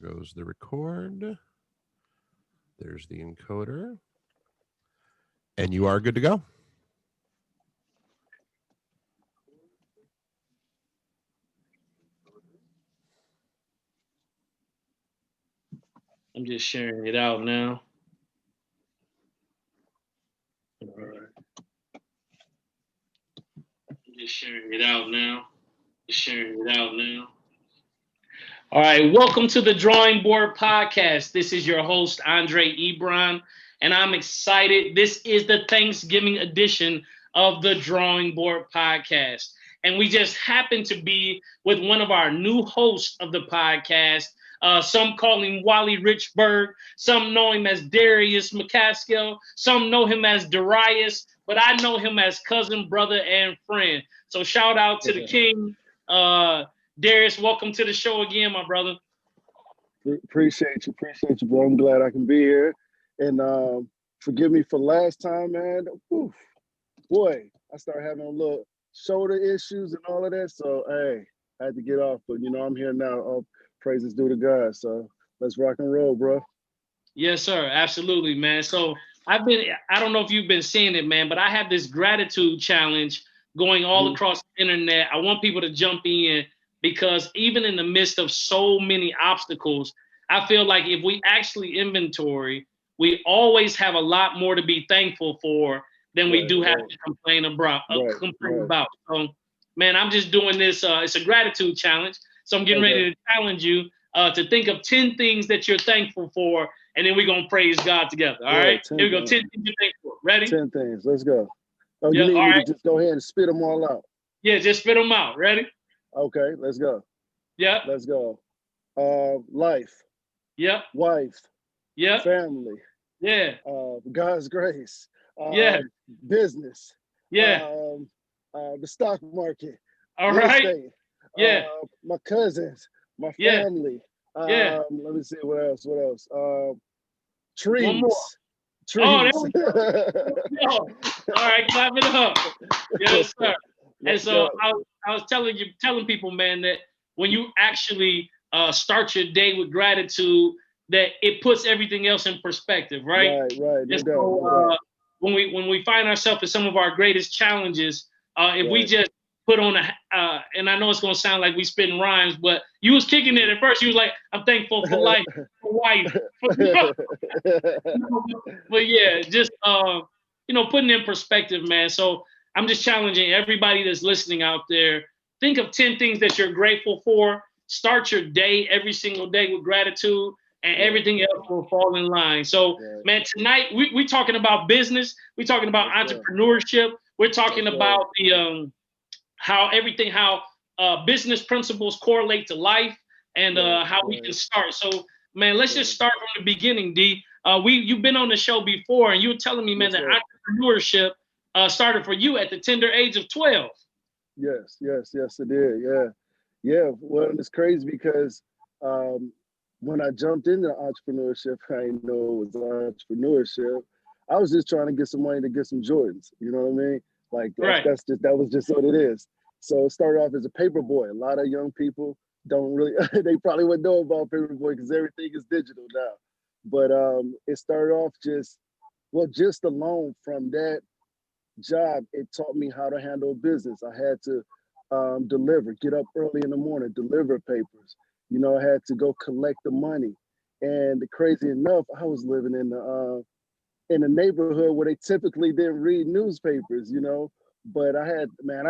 goes the record. There's the encoder. And you are good to go. I'm just sharing it out now. All right. I'm just sharing it out now. All right, welcome to the Drawing Board Podcast. This is your host, Andre Ebron, and I'm excited. This is the Thanksgiving edition of the Drawing Board Podcast. And we just happen to be with one of our new hosts of the podcast. Some call him Wally Richburg. Some know him as Darius McCaskill. Some know him as Darius, but I know him as cousin, brother, and friend. So shout out to the king. Darius, welcome to the show again, my brother. Appreciate you, bro. I'm glad I can be here. And forgive me for last time, man. Oof, boy, I started having a little shoulder issues and all of that. So, hey, I had to get off. But, I'm here now. All praises due to God. So let's rock and roll, bro. Yes, sir. Absolutely, man. So I don't know if you've been seeing it, man, but I have this gratitude challenge going all across the internet. I want people to jump in because even in the midst of so many obstacles, I feel like if we actually inventory, we always have a lot more to be thankful for than we do have to complain about. So, man, I'm just doing this. It's a gratitude challenge. So I'm getting ready to challenge you to think of 10 things that you're thankful for, and then we're going to praise God together. All right? Here we go. 10 things you're thankful for. Ready? 10 things. Let's go. Oh, you need me to just go ahead and spit them all out? Yeah, just spit them out. Ready? Okay, let's go. Yeah. Let's go. Life. Yep. Wife. Yep. Family. Yeah. God's grace. Yeah. Business. Yeah. The stock market. All right. Estate, yeah. My cousins. My family. Yeah. Let me see what else. Trees. One more. Trees. Oh, there we go. All right, clap it up. Yes, sir. And so I was telling people, man, that when you actually start your day with gratitude, that it puts everything else in perspective, right? Right. When we find ourselves in some of our greatest challenges, if we just put on and I know it's gonna sound like we spitting rhymes, but you was kicking it at first. You was like, I'm thankful for life, for wife. But yeah, just putting in perspective, man. So I'm just challenging everybody that's listening out there. Think of 10 things that you're grateful for. Start your day every single day with gratitude, and everything else will fall in line. So, man, tonight we're talking about business. We're talking about entrepreneurship. We're talking about the how business principles correlate to life, and how we can start. So, man, let's just start from the beginning, D. You've been on the show before, and you were telling me, man, that entrepreneurship started for you at the tender age of 12. Yes, it did. Yeah. Well, it's crazy because when I jumped into entrepreneurship, I didn't know it was entrepreneurship. I was just trying to get some money to get some Jordans. You know what I mean? Like that was just what it is. So it started off as a paper boy. A lot of young people don't really, they probably wouldn't know about paper boy because everything is digital now. But it started off just alone from that job, it taught me how to handle business. I had to get up early in the morning, deliver papers. I had to go collect the money. And crazy enough, I was living in a neighborhood where they typically didn't read newspapers, But I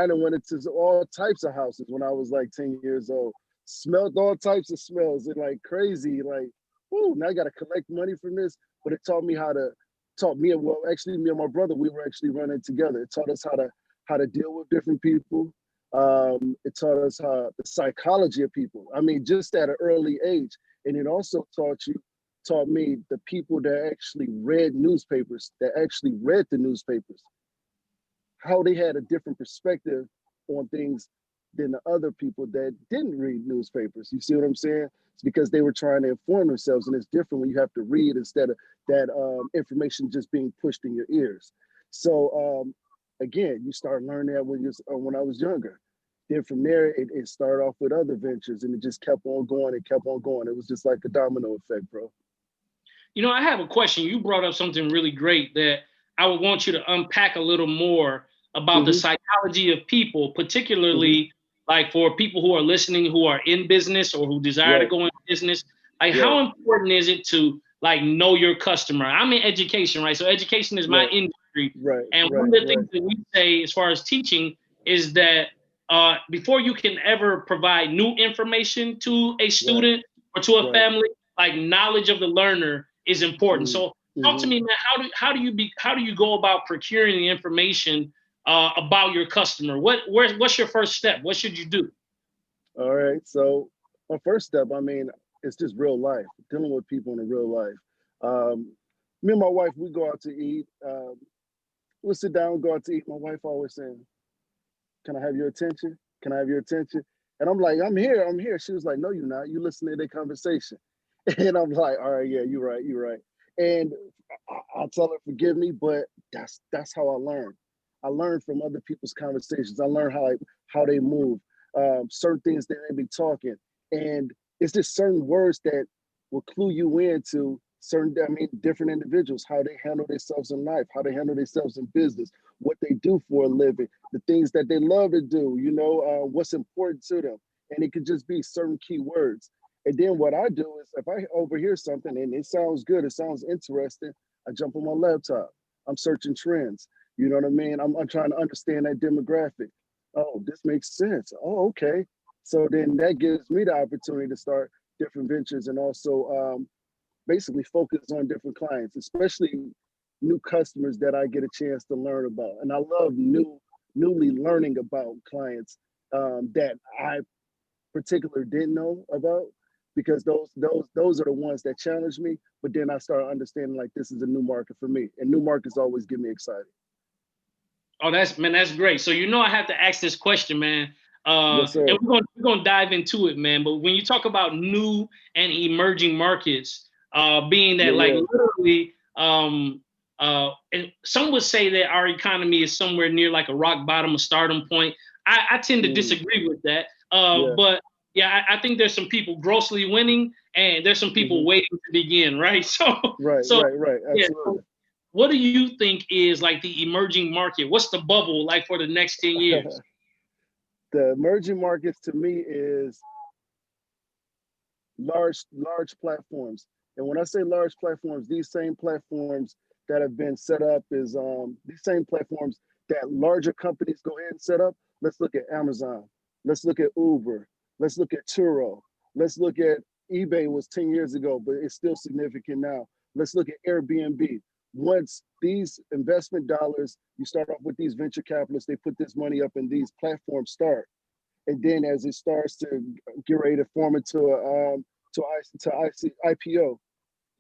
done went into all types of houses when I was like 10 years old. Smelled all types of smells and like crazy, like, whoo, now I gotta collect money from this. But it taught me me and my brother, we were actually running together. It taught us how to deal with different people. It taught us the psychology of people. I mean, just at an early age. And it also taught me the people that actually read newspapers, that actually read the newspapers, how they had a different perspective on things than the other people that didn't read newspapers. You see what I'm saying? It's because they were trying to inform themselves, and it's different when you have to read instead of that information just being pushed in your ears. So again, you start learning that when I was younger. Then from there, it started off with other ventures, and it just kept on going and kept on going. It was just like a domino effect, bro. You know, I have a question. You brought up something really great that I would want you to unpack a little more about the psychology of people, particularly like for people who are listening, who are in business or who desire to go into business. Like, how important is it to like know your customer? I'm in education, right? So education is my industry. And one of the things that we say as far as teaching is that before you can ever provide new information to a student or to a family, like knowledge of the learner is important. So talk to me, man. How do you go about procuring the information about your customer? What's your first step? What should you do? All right. So my first step, I mean, it's just real life, dealing with people in a real life. Me and my wife, we go out to eat. We'll sit down, go out to eat. My wife always saying, "Can I have your attention? Can I have your attention?" And I'm like, I'm here, I'm here. She was like, "No, you're not. You listen to their conversation." And I'm like, all right, yeah, you're right, you're right. And I'll tell her, forgive me, but that's how I learn. I learn from other people's conversations. I learn how they move, certain things that they be talking, and it's just certain words that will clue you into certain, I mean, different individuals, how they handle themselves in life, how they handle themselves in business, what they do for a living, the things that they love to do, you know, what's important to them, and it could just be certain key words. And then what I do is if I overhear something and it sounds good, it sounds interesting, I jump on my laptop. I'm searching trends. You know what I mean? I'm trying to understand that demographic. Oh, this makes sense. Oh, okay. So then that gives me the opportunity to start different ventures and also basically focus on different clients, especially new customers that I get a chance to learn about. And I love newly learning about clients that I particularly didn't know about, because those are the ones that challenge me. But then I start understanding like this is a new market for me, and new markets always get me excited. Oh, that's great. So you know I have to ask this question, man. Yes, sir. And we're gonna dive into it, man. But when you talk about new and emerging markets, being that like literally, and some would say that our economy is somewhere near like a rock bottom, a stardom point. I tend to disagree with that. But yeah, I think there's some people grossly winning, and there's some people waiting to begin, right? So right, absolutely. Yeah, so what do you think is like the emerging market? What's the bubble like for the next 10 years? The emerging markets to me is large platforms. And when I say large platforms, these same platforms that have been set up is these same platforms that larger companies go ahead and set up. Let's look at Amazon. Let's look at Uber. Let's look at Turo. Let's look at eBay was 10 years ago, but it's still significant now. Let's look at Airbnb. Once these investment dollars, you start off with these venture capitalists, they put this money up and these platforms start. And then as it starts to get ready to form into IPO,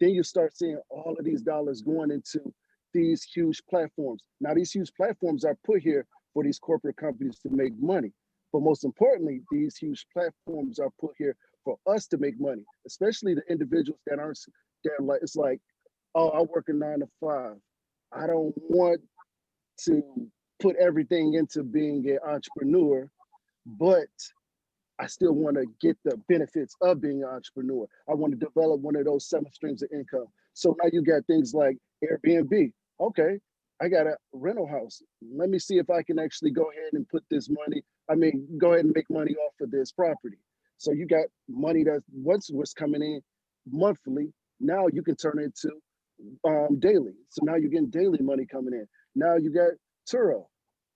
then you start seeing all of these dollars going into these huge platforms. Now, these huge platforms are put here for these corporate companies to make money. But most importantly, these huge platforms are put here for us to make money, especially the individuals that aren't, that like, it's like, oh, I work a 9 to 5. I don't want to put everything into being an entrepreneur, but I still want to get the benefits of being an entrepreneur. I want to develop one of those 7 streams of income. So now you got things like Airbnb. Okay, I got a rental house. Let me see if I can actually go ahead and put this money, go ahead and make money off of this property. So you got money that once was coming in monthly, now you can turn it into daily. So now you're getting daily money coming in. Now you got Turo,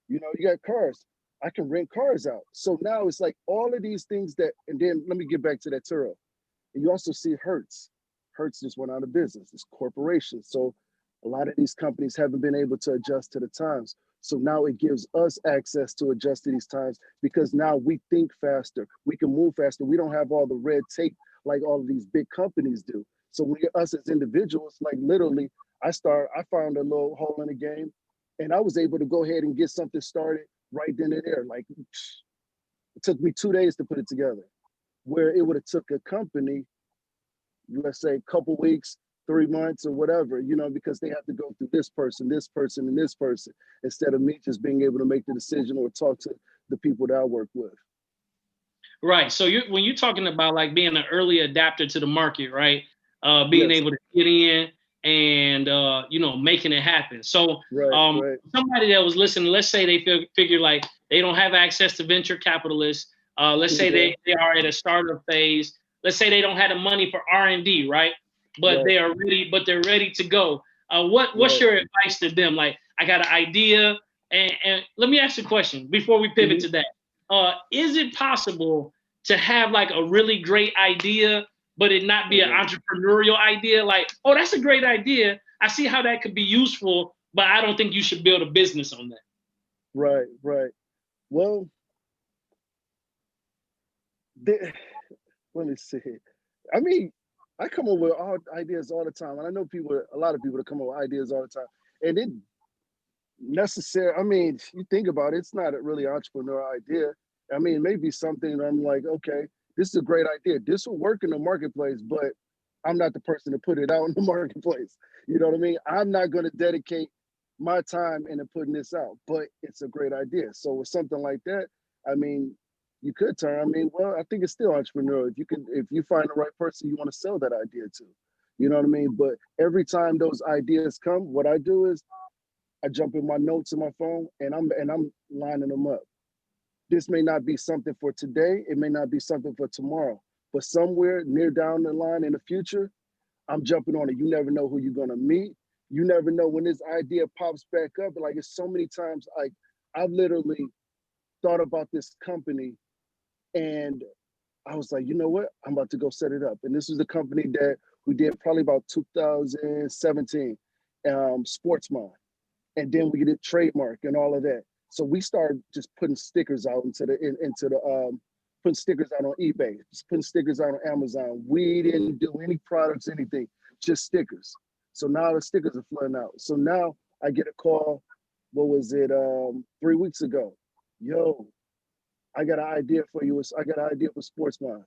you got cars. I can rent cars out. So now it's like all of these things that, and then let me get back to that Turo. And you also see Hertz. Hertz just went out of business. It's corporations. So a lot of these companies haven't been able to adjust to the times. So now it gives us access to adjust to these times, because now we think faster. We can move faster. We don't have all the red tape like all of these big companies do. So we, us as individuals, like literally, I found a little hole in the game, and I was able to go ahead and get something started right then and there. Like, it took me 2 days to put it together, where it would have took a company, let's say a couple weeks, 3 months or whatever, because they have to go through this person, and this person, instead of me just being able to make the decision or talk to the people that I work with. Right. So when you're talking about like being an early adapter to the market, right? Being Yes. able to get in and making it happen. So Right. somebody that was listening, let's say they figure like they don't have access to venture capitalists. Let's say they are at a startup phase. Let's say they don't have the money for R&D, right? But they are ready, but they're ready to go. What's your advice to them? Like, I got an idea, and let me ask you a question before we pivot to that. Is it possible to have like a really great idea, but it not be an entrepreneurial idea? Like, oh, that's a great idea. I see how that could be useful, but I don't think you should build a business on that. Right. Well, let me see. I mean, I come up with ideas all the time, and I know a lot of people that come up with ideas all the time, and it necessary. I mean, you think about it, it's not a really entrepreneurial idea. I mean, it may be something that I'm like, okay, this is a great idea. This will work in the marketplace, but I'm not the person to put it out in the marketplace. You know what I mean? I'm not going to dedicate my time into putting this out, but it's a great idea. So with something like that, I mean, you could turn. I mean, well, I think it's still entrepreneurial. If you find the right person you want to sell that idea to, you know what I mean? But every time those ideas come, what I do is I jump in my notes in my phone and I'm lining them up. This may not be something for today. It may not be something for tomorrow, but somewhere near down the line in the future, I'm jumping on it. You never know who you're gonna meet. You never know when this idea pops back up. Like it's so many times, like I've literally thought about this company and I was like, you know what? I'm about to go set it up. And this was the company that we did probably about 2017, Sportsmine. And then we did trademark and all of that. So we started just putting stickers out putting stickers out on eBay, just putting stickers out on Amazon. We didn't do any products, anything, just stickers. So now the stickers are flooding out. So now I get a call, what was it, 3 weeks ago? Yo, I got an idea for you. I got an idea for Sportsmine.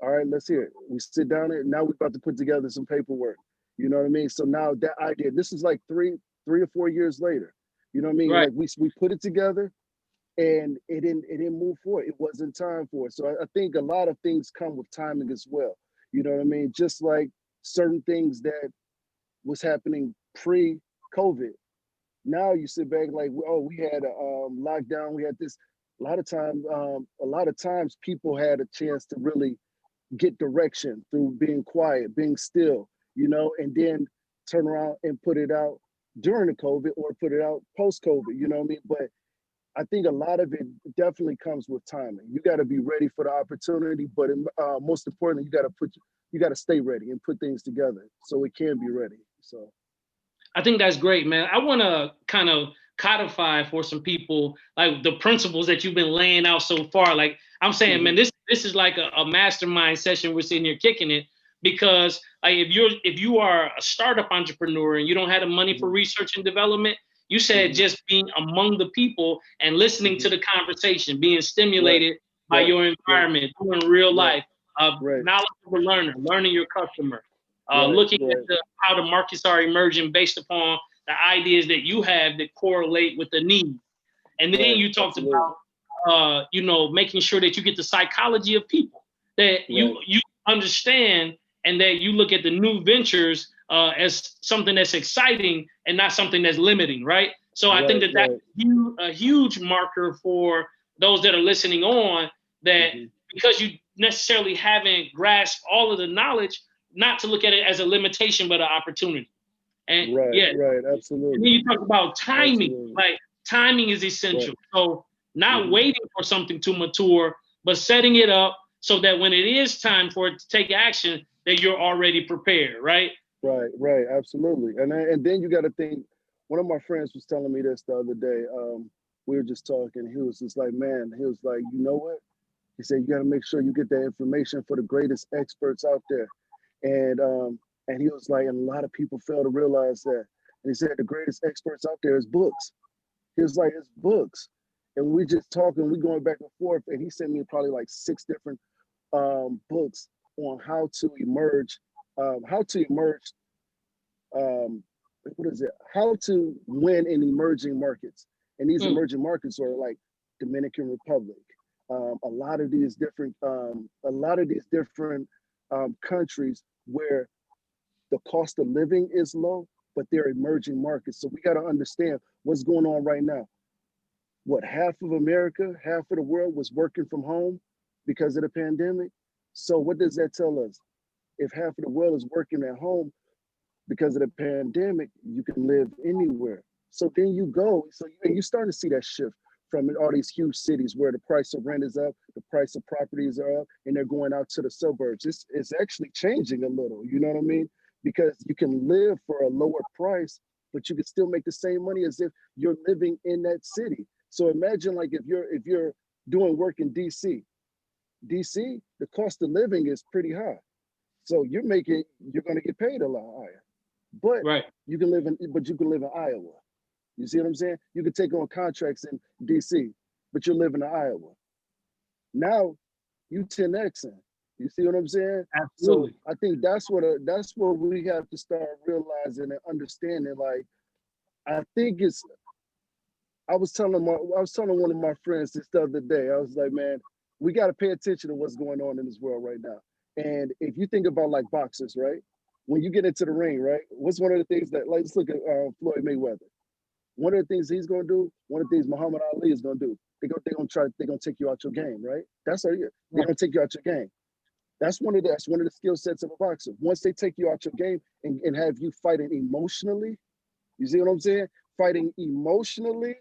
All right, let's hear it. We sit down there. Now we're about to put together some paperwork. You know what I mean? So now that idea, this is like three or 4 years later. You know what I mean? Right. Like we put it together and it didn't move forward. It wasn't time for it. So I think a lot of things come with timing as well. You know what I mean? Just like certain things that was happening pre-COVID. Now you sit back like, oh, we had a lockdown. We had this. A lot of times people had a chance to really get direction through being quiet, being still, you know, and then turn around and put it out during the COVID or put it out post-COVID, you know what I mean? But I think a lot of it definitely comes with timing. You got to be ready for the opportunity, but most importantly, you got to stay ready and put things together so it can be ready. So I think that's great, man. I want to kind of codify for some people like the principles that you've been laying out so far. Like I'm saying, man, this is like a mastermind session. We're sitting here kicking it because like if you are a startup entrepreneur and you don't have the money for research and development, you said just being among the people and listening to the conversation, being stimulated by your environment, doing real life, knowledgeable learner, learning your customer, looking at how the markets are emerging based upon the ideas that you have that correlate with the need. And then you talked about, making sure that you get the psychology of people, that you understand and that you look at the new ventures as something that's exciting and not something that's limiting, right? So I think that's a huge marker for those that are listening on, that because you necessarily haven't grasped all of the knowledge, not to look at it as a limitation, but an opportunity. And absolutely. And then you talk about timing, like timing is essential. So not waiting for something to mature, but setting it up so that when it is time for it to take action, that you're already prepared, right? Right, absolutely. And then you got to think, one of my friends was telling me this the other day. We were just talking. He was just like, man, he was like, you know what? He said, you got to make sure you get that information for the greatest experts out there. And he was like, and a lot of people fail to realize that. And he said, the greatest experts out there is books. He was like, it's books. And we just talking, we going back and forth. And he sent me probably like 6 different books on how to emerge, how to win in emerging markets. And these emerging markets are like Dominican Republic, a lot of these different countries where the cost of living is low, but they're emerging markets. So we got to understand what's going on right now. What, half of America, half of the world was working from home because of the pandemic? So what does that tell us? If half of the world is working at home because of the pandemic, you can live anywhere. So then you go, and you're starting to see that shift from all these huge cities where the price of rent is up, the price of properties are up, and they're going out to the suburbs. It's actually changing a little, you know what I mean? Because you can live for a lower price, but you can still make the same money as if you're living in that city. So imagine like if you're doing work in DC, the cost of living is pretty high. So you're going to get paid a lot higher. But Right. you can live in Iowa. You see what I'm saying? You can take on contracts in DC, but you're living in Iowa. Now you 10Xing. You see what I'm saying? Absolutely. So I think that's what we have to start realizing and understanding. Like, I think I was telling one of my friends this the other day. I was like, man, we got to pay attention to what's going on in this world right now. And if you think about like boxers, right? When you get into the ring, right? What's one of the things that, like, let's look at Floyd Mayweather. One of the things he's going to do, one of the things Muhammad Ali is going to do, they're going to take you out your game, right? That's how they're going to take you out your game. That's one of the skill sets of a boxer. Once they take you out your game and have you fighting emotionally, you see what I'm saying? Fighting emotionally,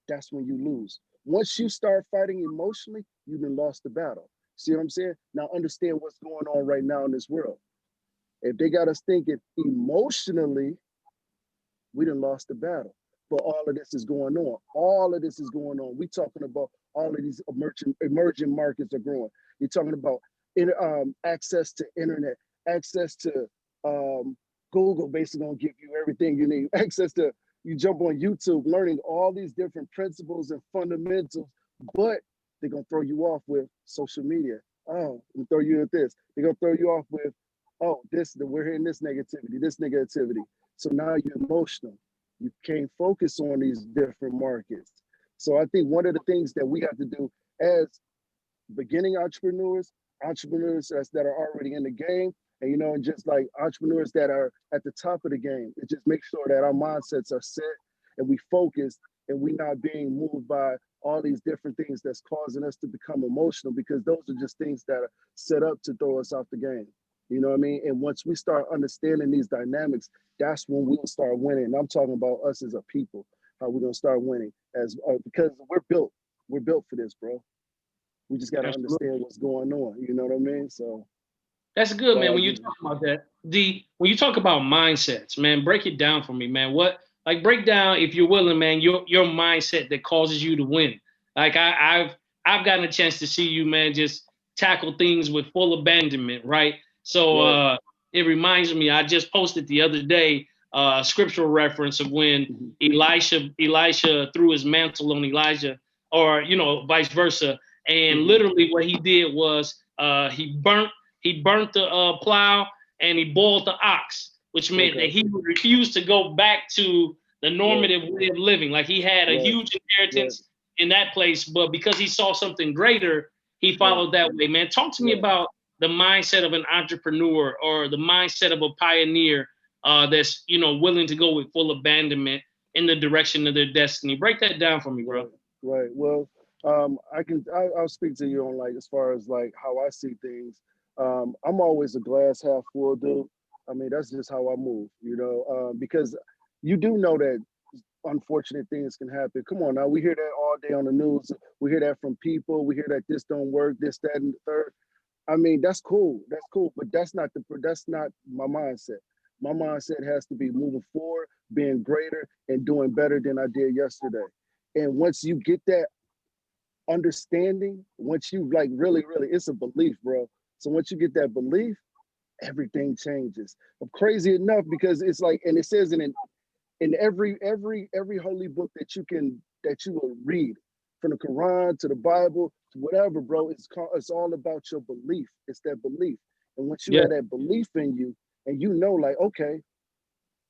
that's when you lose. Once you start fighting emotionally, you've been lost the battle. See what I'm saying? Now understand what's going on right now in this world. If they got us thinking emotionally, we done lost the battle. But all of this is going on. All of this is going on. We talking about all of these emerging markets are growing. You're talking about access to internet, access to Google basically gonna give you everything you need. Access to, you jump on YouTube, learning all these different principles and fundamentals, but they're gonna throw you off with social media. Oh, and throw you at this. They're gonna throw you off with, oh, we're hearing this negativity. So now you're emotional. You can't focus on these different markets. So I think one of the things that we have to do as beginning entrepreneurs that are already in the game, and just like entrepreneurs that are at the top of the game, it just make sure that our mindsets are set and we focus and we not being moved by all these different things that's causing us to become emotional, because those are just things that are set up to throw us off the game. You know what I mean? And once we start understanding these dynamics, that's when we'll start winning. And I'm talking about us as a people, how we're gonna start winning because we're built for this, bro. We just got to understand what's going on. You know what I mean? So that's good, man. When you talk about that, when you talk about mindsets, man, break it down for me, man. Break down, if you're willing, man, your mindset that causes you to win. Like I've gotten a chance to see you, man, just tackle things with full abandonment, right? So it reminds me, I just posted the other day a scriptural reference of when Elisha threw his mantle on Elijah, or vice versa. And literally what he did was he burnt the plow and he boiled the ox, which meant that he refused to go back to the normative way of living. Like he had a huge inheritance in that place, but because he saw something greater, he followed that way, man. Talk to me about the mindset of an entrepreneur or the mindset of a pioneer that's willing to go with full abandonment in the direction of their destiny. Break that down for me, bro. Right. Well, I'll speak to you on like as far as like how I see things. I'm always a glass half full dude. I mean, that's just how I move, because you do know that unfortunate things can happen. Come on now, we hear that all day on the news. We hear that from people. We hear that this don't work, this, that, and the third. I mean, that's cool, but that's not my mindset. My mindset has to be moving forward, being greater, and doing better than I did yesterday. And once you get that understanding, once you like really, it's a belief, bro. So once you get that belief, everything changes. Crazy enough, because it's like, and it says in every holy book that you will read, from the Quran to the Bible to whatever, bro, it's all about your belief. It's that belief. And once you have that belief in you, and like, okay,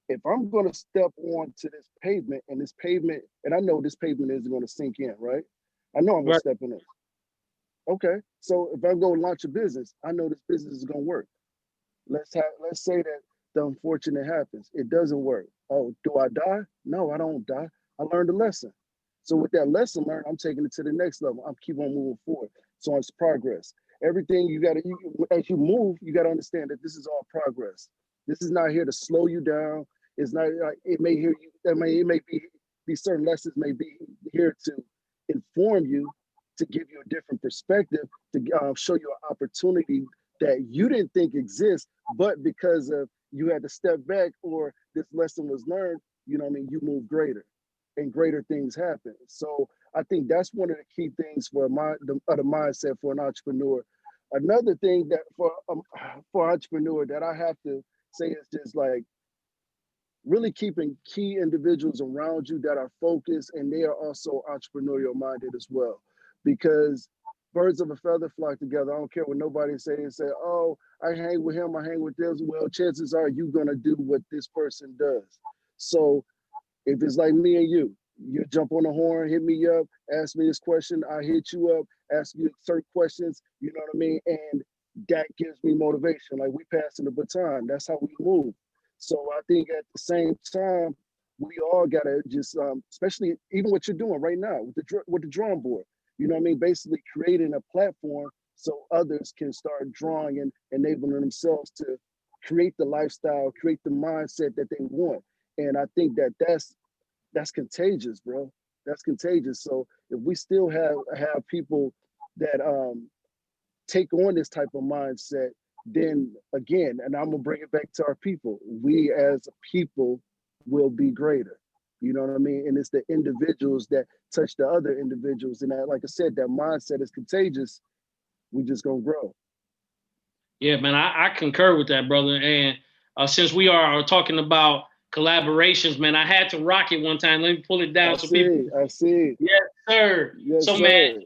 if I'm gonna step onto this pavement, and I know this pavement isn't gonna sink in, right? I know I'm gonna Right. step in it. Okay, so if I'm gonna launch a business, I know this business is gonna work. Let's say that the unfortunate happens. It doesn't work. Oh, do I die? No, I don't die. I learned a lesson. So with that lesson learned, I'm taking it to the next level. I'm keep on moving forward. So it's progress. Everything as you move, you gotta understand that this is all progress. This is not here to slow you down. It's not like it may hear you. It may be these certain lessons may be here to inform you, to give you a different perspective, to show you an opportunity that you didn't think exists, but because of you had to step back or this lesson was learned, you know what I mean, you move greater and greater things happen. So I think that's one of the key things for the mindset for an entrepreneur. Another thing that for entrepreneur that I have to say is just like really keeping key individuals around you that are focused and they are also entrepreneurial minded as well. Because birds of a feather flock together. I don't care what nobody say. They say, oh, I hang with him, I hang with this. Well, chances are you're gonna do what this person does. So if it's like me and you jump on the horn, hit me up, ask me this question, I hit you up, ask you certain questions, you know what I mean? And that gives me motivation. Like we passing the baton. That's how we move. So I think at the same time, we all gotta just, especially even what you're doing right now with the drawing board. You know what I mean? Basically creating a platform so others can start drawing and enabling themselves to create the lifestyle, create the mindset that they want. And I think that that's contagious, bro. That's contagious. So if we still have people that take on this type of mindset, then again, and I'm gonna bring it back to our people, we as a people will be greater. You know what I mean? And it's the individuals that touch the other individuals. And that, like I said, that mindset is contagious. We just gonna grow. Yeah, man, I concur with that, brother. And since we are talking about collaborations, man, I had to rock it one time. Let me pull it down so people. I see. Yes, sir. Yes, So, sir. man,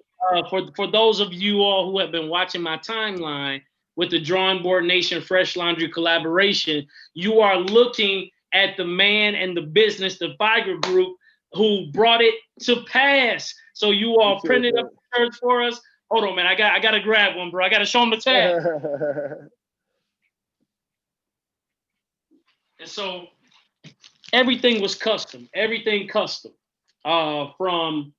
for those of you all who have been watching my timeline with the Drawing Board Nation Fresh Laundry collaboration, you are looking at the man and the business, the Viger Group, who brought it to pass. So you all printed up the shirts for us. Hold on, man. I got to grab one, bro. I got to show them the tag. And so everything was custom. Everything custom. From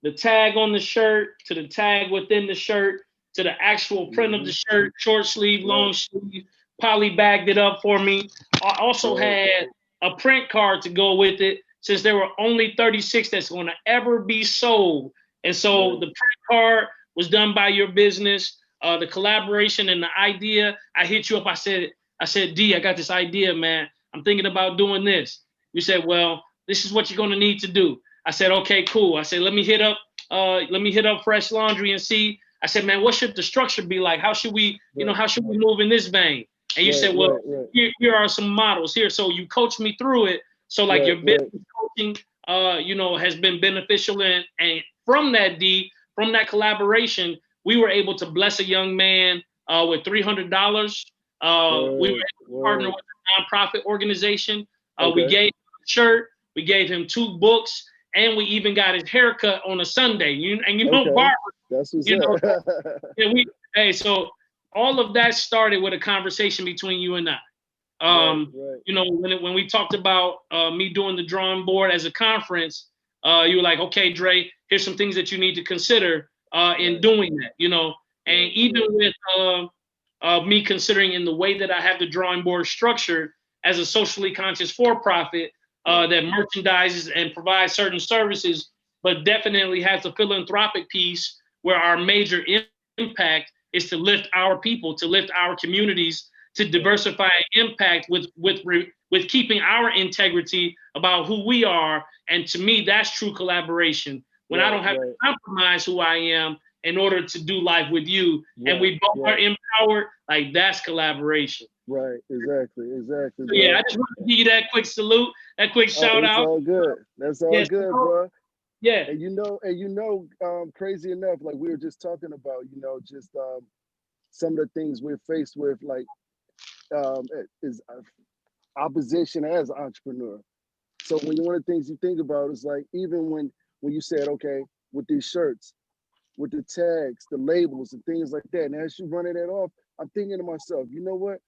the tag on the shirt to the tag within the shirt to the actual print of the shirt, short sleeve, long sleeve. Poly bagged it up for me. I also had a print card to go with it since there were only 36 that's going to ever be sold. And so the print card was done by your business. The collaboration and the idea, I hit you up. I said, D, I got this idea, man. I'm thinking about doing this. You said, well, this is what you're going to need to do. I said, okay, cool. I said, let me hit up Fresh Laundry and see. I said, man, what should the structure be like? How should we, how should we move in this vein? And you said, well, here are some models here. So you coached me through it. So like your business coaching, has been beneficial. And from that, from that collaboration, we were able to bless a young man with $300. We were able to partner with a nonprofit organization. We gave him a shirt, we gave him 2 books, and we even got his haircut on a Sunday. Barbara, that's what's up. So all of that started with a conversation between you and I. When we talked about me doing the drawing board as a conference, you were like, okay, Dre, here's some things that you need to consider in doing that, and even with me considering in the way that I have the drawing board structured as a socially conscious for-profit that merchandises and provides certain services, but definitely has a philanthropic piece where our major impact is to lift our people, to lift our communities, to diversify and impact with keeping our integrity about who we are. And to me, that's true collaboration. When I don't have to compromise who I am in order to do life with you, and we both are empowered, like that's collaboration. Right, exactly. So, I just want to give you that quick salute, that quick shout out. That's all good. That's all good, bro. Yeah. And crazy enough, like we were just talking about, just some of the things we're faced with, like is opposition as an entrepreneur. So one of the things you think about is like, even when you said, okay, with these shirts, with the tags, the labels, and things like that. And as you running that off, I'm thinking to myself, you know what?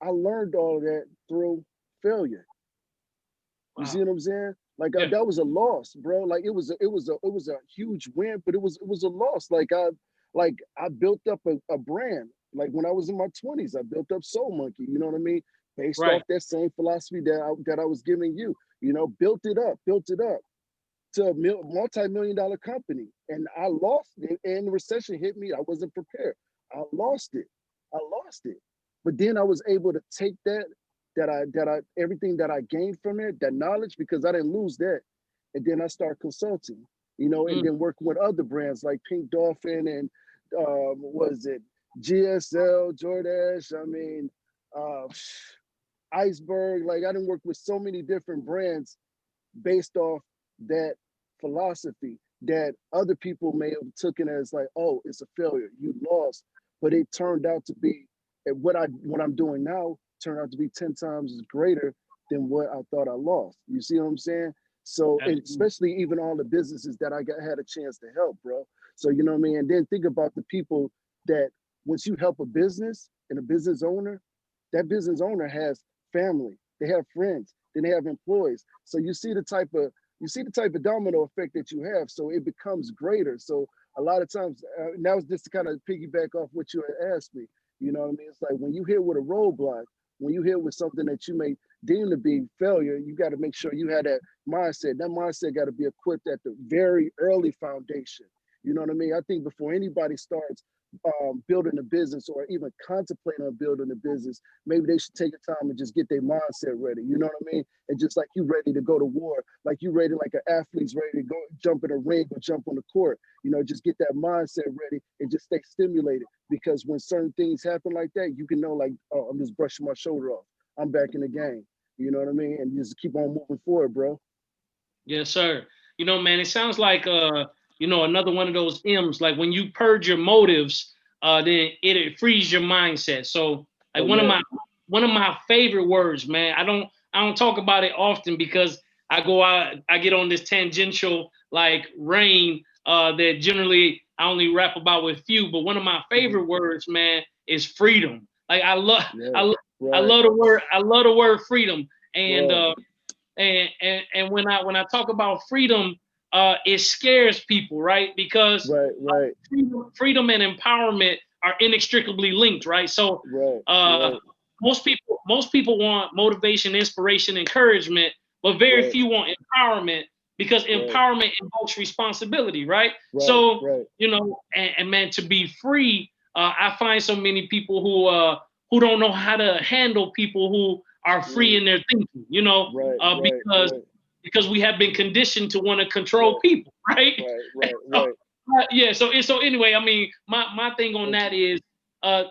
I learned all of that through failure. You see Wow. what I'm saying? Like Yeah. that was a loss, bro. Like it was a huge win, but it was a loss. Like I built up a brand. Like when I was in my 20s, I built up Soul Monkey. You know what I mean? Based Right. off that same philosophy that I was giving you. You know, built it up to a multi-million-dollar company, and I lost it. And the recession hit me. I wasn't prepared. I lost it. But then I was able to take that I everything that I gained from it, that knowledge, because I didn't lose that. And then I start consulting, and Mm. then working with other brands like Pink Dolphin and was it GSL, Jordache, I mean, uh, Iceberg. Like I didn't work with so many different brands based off that philosophy that other people may have taken as like, oh, it's a failure, you lost. But it turned out to be, and what I'm doing now turned out to be 10 times greater than what I thought I lost. You see what I'm saying? So, and Absolutely. especially even all the businesses that had a chance to help, bro. So you know what I mean? And then think about the people that once you help a business and a business owner, that business owner has family, they have friends, then they have employees. So you see the type of domino effect that you have. So it becomes greater. So a lot of times, and that was just to kind of piggyback off what you had asked me. You know what I mean? It's like when you hit with a roadblock, when you hit with something that you may deem to be failure, you got to make sure you had that mindset. That mindset got to be equipped at the very early foundation. You know what I mean? I think before anybody starts building a business or even contemplating on building a business, maybe they should take a time and just get their mindset ready. You know what I mean? And just like you ready to go to war, like you ready, like an athlete's ready to go jump in a ring or jump on the court. Just get that mindset ready and just stay stimulated. Because when certain things happen like that, you can know like, oh, I'm just brushing my shoulder off. I'm back in the game. You know what I mean? And just keep on moving forward, bro. Yes, sir. Man, it sounds like another one of those M's. Like when you purge your motives, then it frees your mindset. So like Oh one of yeah. my favorite words, man. I don't talk about it often because I go out, I get on this tangential like rain that generally I only rap about with few. But one of my Mhm. favorite words, man, is freedom. Like I love I, Yeah. lo- Right. I love the word freedom. And Right. and when I talk about freedom, it scares people, right? Because Right. Right. freedom and empowerment are inextricably linked, right? So Right. uh, Right. most people want motivation, inspiration, encouragement, but very Right. few want empowerment because Right. empowerment invokes responsibility, right? Right. So Right. and man, to be free, I find so many people who don't know how to handle people who are free Mm. in their thinking, Right. Right. because Right. we have been conditioned to want to control Right. people, right? Right. Right. So, Right. yeah. So anyway, I mean, my thing on Thank that you. is,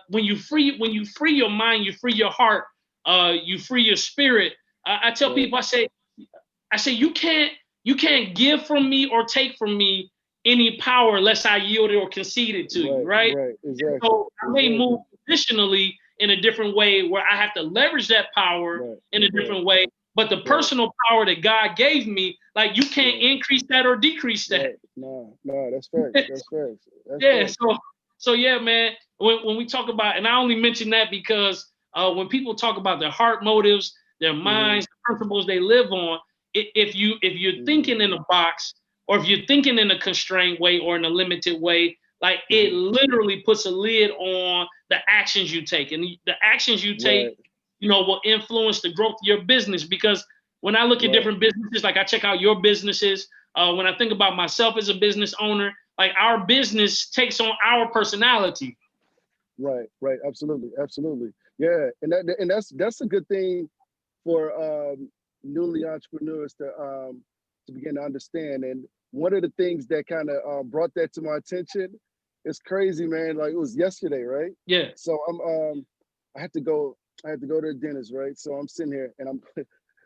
when you free your mind, you free your heart, you free your spirit. I tell Right. people, I say you can't give from me or take from me any power unless I yield it or concede it to you, Right. right? Right. Exactly. So I may move Exactly. positionally in a different way where I have to leverage that power Right. in a Right. different way. But the Right. personal power that God gave me, like you can't Right. increase that or decrease that. Right. Nah. Nah. That's facts. That's facts. That's Yeah. facts. So yeah, man. When we talk about, and I only mention that because when people talk about their heart motives, their Mm-hmm. minds, the principles they live on, if you're Mm-hmm. thinking in a box, or if you're thinking in a constrained way or in a limited way, like it Mm-hmm. literally puts a lid on the actions you take, and the actions you take, Right. will influence the growth of your business. Because when I look at Right. different businesses, like I check out your businesses, when I think about myself as a business owner, like our business takes on our personality. Right. Right. Absolutely. Absolutely. Yeah. And that's a good thing for newly entrepreneurs to begin to understand. And one of the things that kind of brought that to my attention is crazy, man. Like it was yesterday, right? Yeah. So I had to go. I had to go to the dentist, right? So I'm sitting here and I'm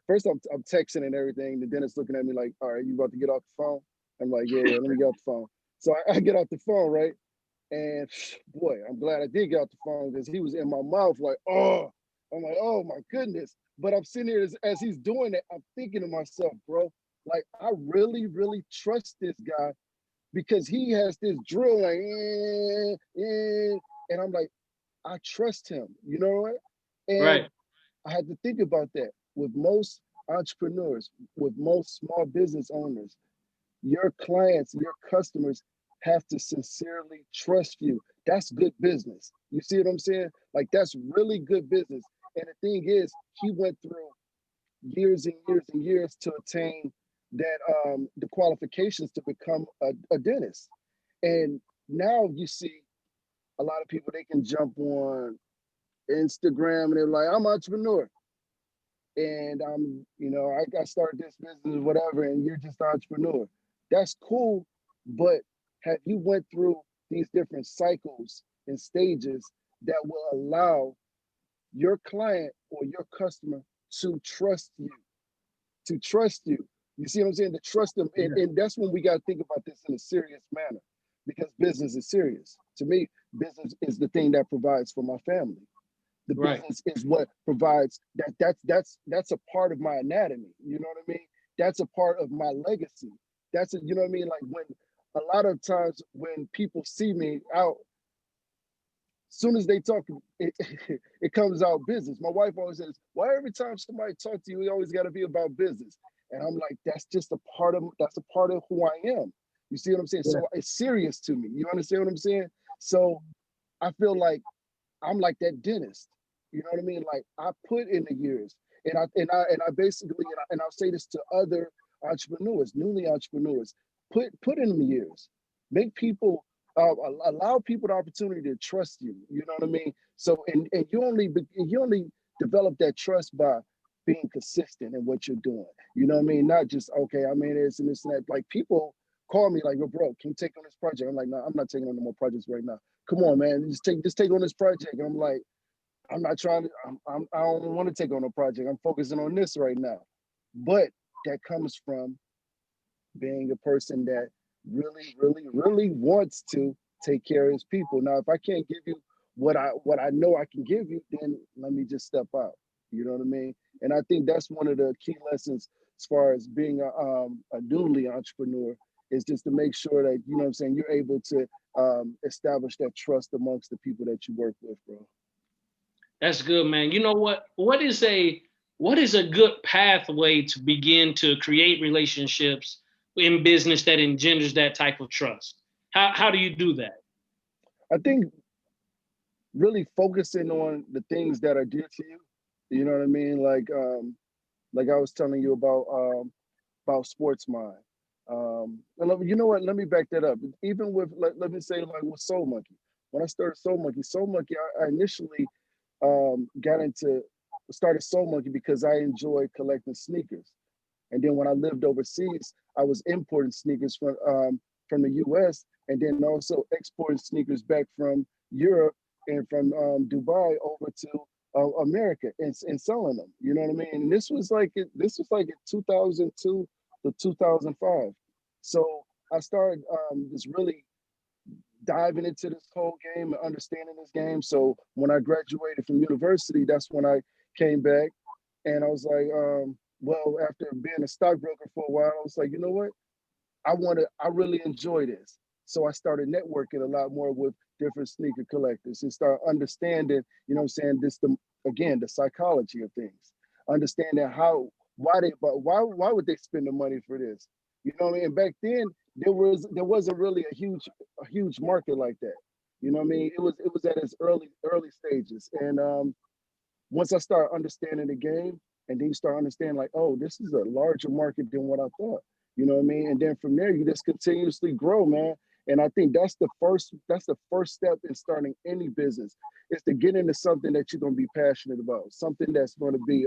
first I'm texting and everything. The dentist looking at me like, "All right, you about to get off the phone?" I'm like, "Yeah, yeah. Let me get off the phone." So I get off the phone, right? And boy, I'm glad I did get off the phone because he was in my mouth like, oh, I'm like, oh my goodness. But I'm sitting here as he's doing it, I'm thinking to myself, bro, like I really, really trust this guy because he has this drill like, and I'm like, I trust him. You know what? And Right. I had to think about that. With most entrepreneurs, with most small business owners, your clients, your customers have to sincerely trust you. That's good business. You see what I'm saying? Like that's really good business. And the thing is, he went through years and years and years to attain that the qualifications to become a dentist. And now you see a lot of people, they can jump on Instagram and they're like, I'm an entrepreneur. And I started this business, whatever, and you're just an entrepreneur. That's cool, but have you went through these different cycles and stages that will allow your client or your customer to trust you, to trust you. You see what I'm saying? To trust them. And that's when we got to think about this in a serious manner because business is serious. To me, business is the thing that provides for my family. The Right. business is what provides that's a part of my anatomy. You know what I mean? That's a part of my legacy. You know what I mean? Like when a lot of times when people see me out, soon as they talk, it comes out business. My wife always says, why every time somebody talks to you, it always got to be about business? And I'm like, that's a part of who I am. You see what I'm saying? Yeah. So it's serious to me. You understand what I'm saying? So I feel like I'm like that dentist. You know what I mean? Like I put in the years, and I basically, and I'll say this to other entrepreneurs, newly entrepreneurs, put in the years, make people allow people the opportunity to trust you. You know what I mean? So and you only develop that trust by being consistent in what you're doing. You know what I mean? Not just okay, I mean this and this and that. Like people call me like, yo, bro, can you take on this project? I'm like, no, I'm not taking on no more projects right now. Come on, man, just take on this project. And I'm like, I'm not trying to, I don't want to take on a project. I'm focusing on this right now. But that comes from being a person that really, really, really wants to take care of his people. Now, if I can't give you what I know I can give you, then let me just step out. You know what I mean? And I think that's one of the key lessons as far as being a newly entrepreneur is just to make sure that, you know what I'm saying, you're able to establish that trust amongst the people that you work with, bro. That's good, man. You know what? What is a good pathway to begin to create relationships in business that engenders that type of trust? How do you do that? I think really focusing on the things that are dear to you. You know what I mean? Like I was telling you about Sports Mind. And you know what? Let me back that up. Even with let me say like with Soul Monkey. When I started Soul Monkey, I initially started Soul Monkey because I enjoyed collecting sneakers. And then when I lived overseas, I was importing sneakers from the US and then also exporting sneakers back from Europe and from Dubai over to America and selling them. You know what I mean? And this was like in 2002 to 2005. So I started just really diving into this whole game and understanding this game. So when I graduated from university, that's when I came back and I was like, well, after being a stockbroker for a while, I was like, you know what? I really enjoy this. So I started networking a lot more with different sneaker collectors and start understanding, you know what I'm saying, the psychology of things. Understanding why would they spend the money for this? You know what I mean? And back then there wasn't really a huge market like that. You know what I mean? It was at its early stages. And once I started understanding the game, and then you start understanding like, oh, this is a larger market than what I thought. You know what I mean? And then from there, you just continuously grow, man. And I think that's the first step in starting any business is to get into something that you're going to be passionate about, something that's going to be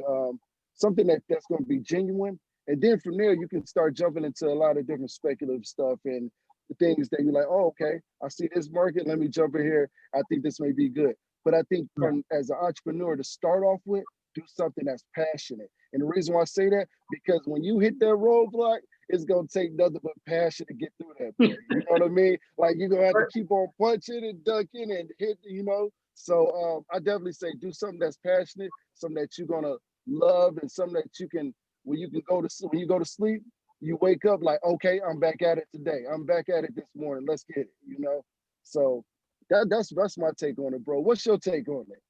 that's going to be genuine. And then from there, you can start jumping into a lot of different speculative stuff and the things that you're like, oh, okay, I see this market. Let me jump in here. I think this may be good. But I think as an entrepreneur to start off with, do something that's passionate. And the reason why I say that, because when you hit that roadblock, it's gonna take nothing but passion to get through that. You know what I mean? Like you're gonna have to keep on punching and ducking and hit, you know. So I definitely say do something that's passionate, something that you're gonna love, and something that you can when you go to sleep, you wake up like, okay, I'm back at it today. I'm back at it this morning. Let's get it, you know? So that's my take on it, bro. What's your take on it?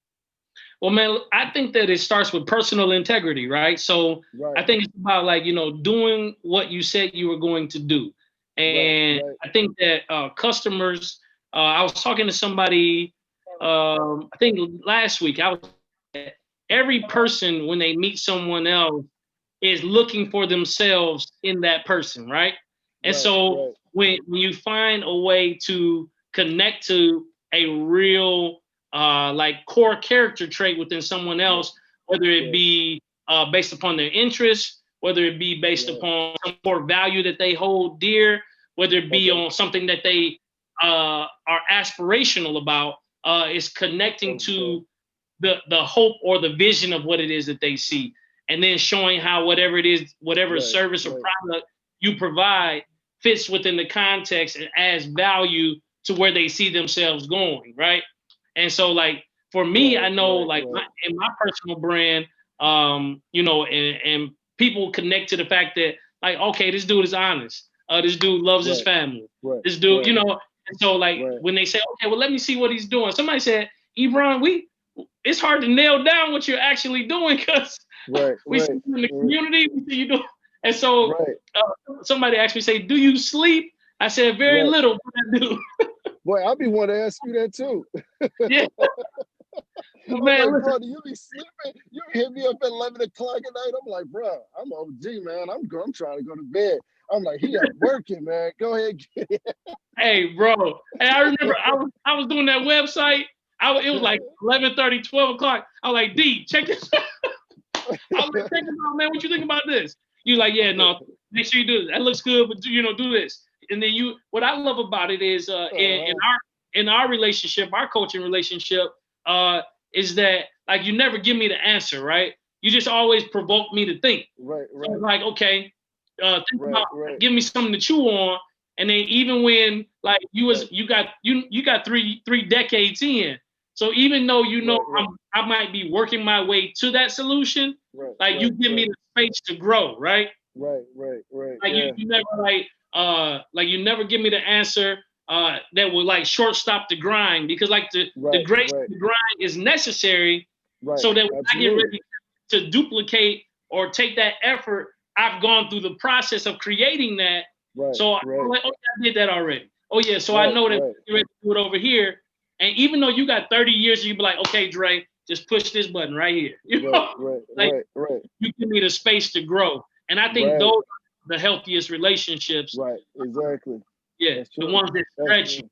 Well, man, I think that it starts with personal integrity, right? So Right. I think it's about like, doing what you said you were going to do. And right. I think that customers, I was talking to somebody, I think last week, every person when they meet someone else is looking for themselves in that person, right? And so when you find a way to connect to a real like core character trait within someone else, whether it be based upon their interests, whether it be based upon some core value that they hold dear, whether it be on something that they are aspirational about, is connecting to the hope or the vision of what it is that they see, and then showing how whatever it is, whatever service or product you provide fits within the context and adds value to where they see themselves going, right? And so, like, for me, I know, like, in my personal brand, and people connect to the fact that, like, okay, this dude is honest. This dude loves his family. This dude, and so, like, when they say, okay, well, let me see what he's doing. Somebody said, Ebron, it's hard to nail down what you're actually doing because we see you in the community, we see you doing. And so somebody asked me, say, do you sleep? I said, very little, but I do. Boy, I'll be wanting to ask you that too. Yeah. I'm man, like, bro, do you be sleeping? You hit me up at 11 o'clock at night. I'm like, bro, I'm OG, man. I'm trying to go to bed. I'm like, he up working, man. Go ahead, get it. Hey, bro. Hey, I remember I was doing that website. It was like 11:30, 12 o'clock. I was like, D, check this out. I was like, check this out, man. What you think about this? You like, yeah, no, make sure you do this. That looks good, but do this. And then what I love about it is in our relationship, our coaching relationship, is that, like, you never give me the answer, right? You just always provoke me to think. Right. So like, okay, think about, give me something to chew on. And then even when, like, you got three decades in, so even though I might be working my way to that solution, you give me the space to grow, right? Right. Like you never you never give me the answer that will like short stop the grind, because like the grace of the grind is necessary, so that when I get ready to duplicate or take that effort, I've gone through the process of creating that. So I'm like, okay, I did that already. Oh yeah, so I know that you're ready to do it over here. And even though you got 30 years, you be like, okay, Dre, just push this button right here. You give me the space to grow. And I think those are the healthiest relationships. Right, exactly. Yeah, the ones that stretch you.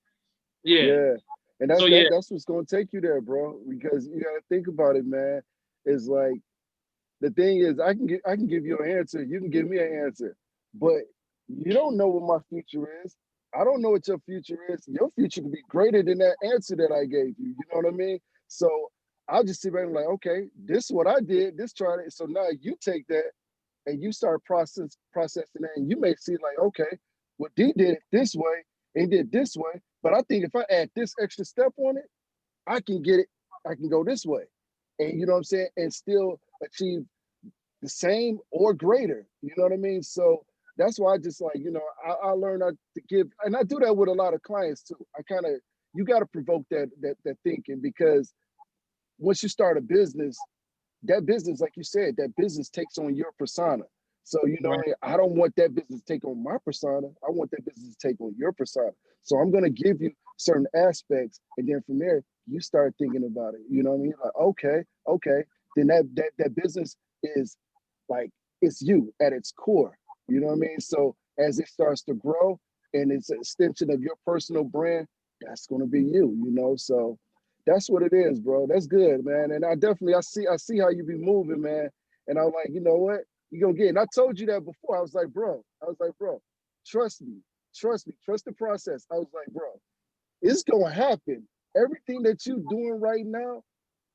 Yeah. And that's what's gonna take you there, bro. Because you gotta think about it, man. It's like, the thing is, I can give you an answer, you can give me an answer, but you don't know what my future is. I don't know what your future is. Your future could be greater than that answer that I gave you. You know what I mean? So I'll just sit back and like, okay, this is what I did. This tried it. So now you take that and you start processing that, and you may see like, okay, well, D did it this way and did this way, but I think if I add this extra step on it, I can get it. I can go this way, and you know what I'm saying, and still achieve the same or greater. You know what I mean? So that's why I just like, I learn to give, and I do that with a lot of clients too. You got to provoke that thinking, because once you start a business, that business, like you said, that business takes on your persona. So, I don't want that business to take on my persona. I want that business to take on your persona. So I'm going to give you certain aspects. And then from there, you start thinking about it. You know what I mean? Like, okay. Then that business is like, it's you at its core. You know what I mean? So as it starts to grow and it's an extension of your personal brand, that's going to be you, So that's what it is, bro. That's good, man. And I see how you be moving, man. And I'm like, you know what? You're going to get it. And I told you that before. I was like, bro, trust me. Trust the process. I was like, bro, it's going to happen. Everything that you're doing right now,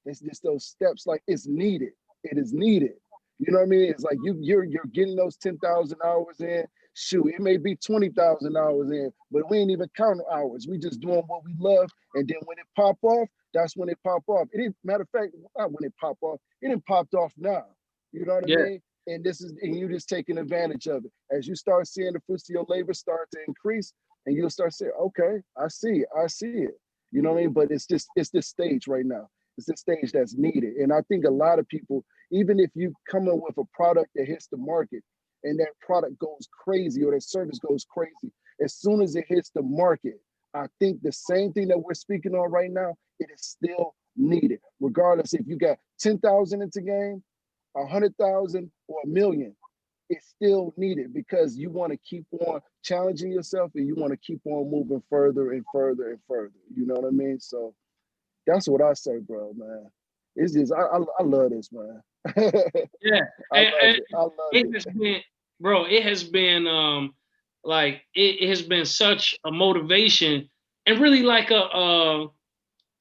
it's just those steps. Like, it's needed. It is needed. You know what I mean? It's like you're getting those 10,000 hours in. Shoot, it may be 20,000 hours in, but we ain't even counting hours. We just doing what we love. And then when it pop off, that's when it pop off. It didn't, matter of fact, not when it pop off, it didn't popped off now. You know what I mean? and you just taking advantage of it. As you start seeing the fruits of your labor start to increase, and you'll start saying, okay, I see it. You know what I mean? But it's this stage right now. It's the stage that's needed. And I think a lot of people, even if you come in with a product that hits the market and that product goes crazy or that service goes crazy, as soon as it hits the market, I think the same thing that we're speaking on right now, it is still needed. Regardless if you got 10,000 into game, 100,000 or 1 million, it's still needed because you want to keep on challenging yourself and you want to keep on moving further and further and further. You know what I mean? So that's what I say, bro, man. It's just I love this, man. Yeah, I love it it. has been, bro. It has been like it has been such a motivation and really like a